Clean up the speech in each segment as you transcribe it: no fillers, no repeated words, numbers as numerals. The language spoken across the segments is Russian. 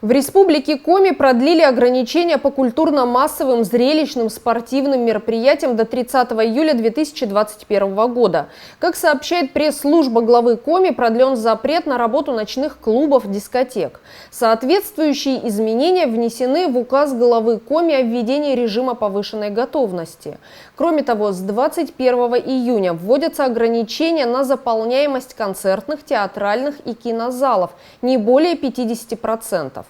В Республике Коми продлили ограничения по культурно-массовым, зрелищным, спортивным мероприятиям до 30 июля 2021 года. Как сообщает пресс-служба главы Коми, продлен запрет на работу ночных клубов, дискотек. Соответствующие изменения внесены в указ главы Коми о введении режима повышенной готовности. Кроме того, с 21 июня вводятся ограничения на заполняемость концертных, театральных и кинозалов не более 50%.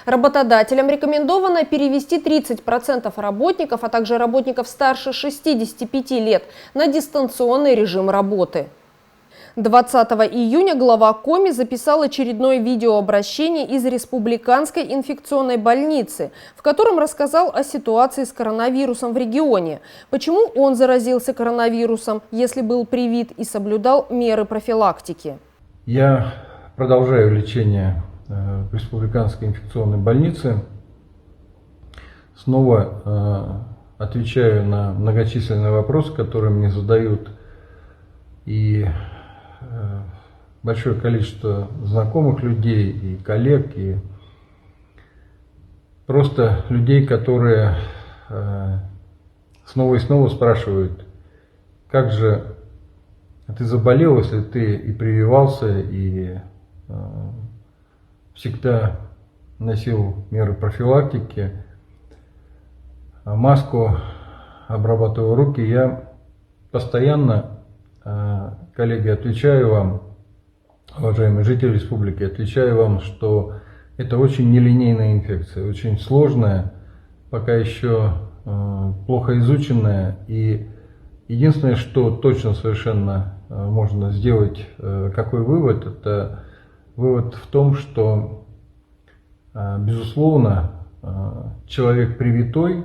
Работодателям рекомендовано перевести 30% работников, а также работников старше 65 лет на дистанционный режим работы. 20 июня глава Коми записал очередное видеообращение из Республиканской инфекционной больницы, в котором рассказал о ситуации с коронавирусом в регионе, почему он заразился коронавирусом, если был привит и соблюдал меры профилактики. Я продолжаю лечение в Республиканской инфекционной больнице. Снова отвечаю на многочисленные вопросы, которые мне задают и большое количество знакомых людей, и коллег, и просто людей, которые снова и снова спрашивают: как же ты заболел, если ты и прививался, и всегда носил меры профилактики, маску, обрабатывал руки. Я постоянно, коллеги, отвечаю вам, уважаемые жители республики, отвечаю вам, что это очень нелинейная инфекция, очень сложная, пока еще плохо изученная. И единственное, что точно совершенно можно сделать, какой вывод, это вывод в том, что, безусловно, человек привитой,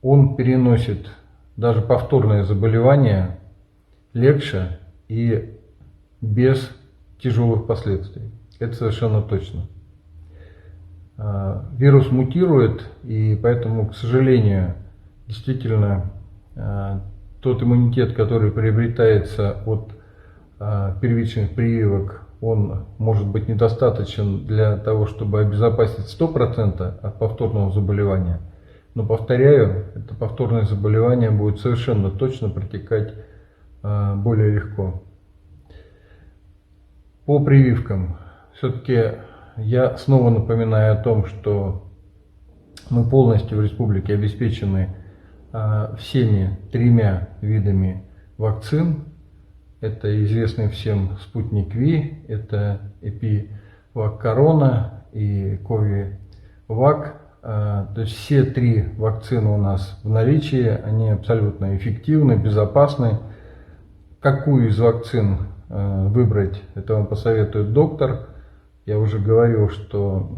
он переносит даже повторное заболевание легче и без тяжелых последствий. Это совершенно точно. Вирус мутирует, и поэтому, к сожалению, действительно, тот иммунитет, который приобретается от первичных прививок, он может быть недостаточен для того, чтобы обезопасить 100% от повторного заболевания. Но, повторяю, это повторное заболевание будет совершенно точно протекать более легко. По прививкам. Все-таки я снова напоминаю о том, что мы полностью в республике обеспечены всеми тремя видами вакцин. Это известный всем спутник Ви, это Эпивак Корона и Ковивак. То есть все три вакцины у нас в наличии, они абсолютно эффективны, безопасны. Какую из вакцин выбрать, это вам посоветует доктор. Я уже говорил, что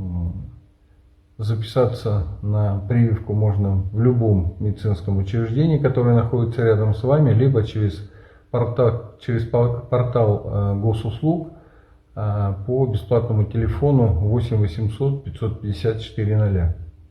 записаться на прививку можно в любом медицинском учреждении, которое находится рядом с вами, либо через портал госуслуг по бесплатному телефону 8 800 554 0.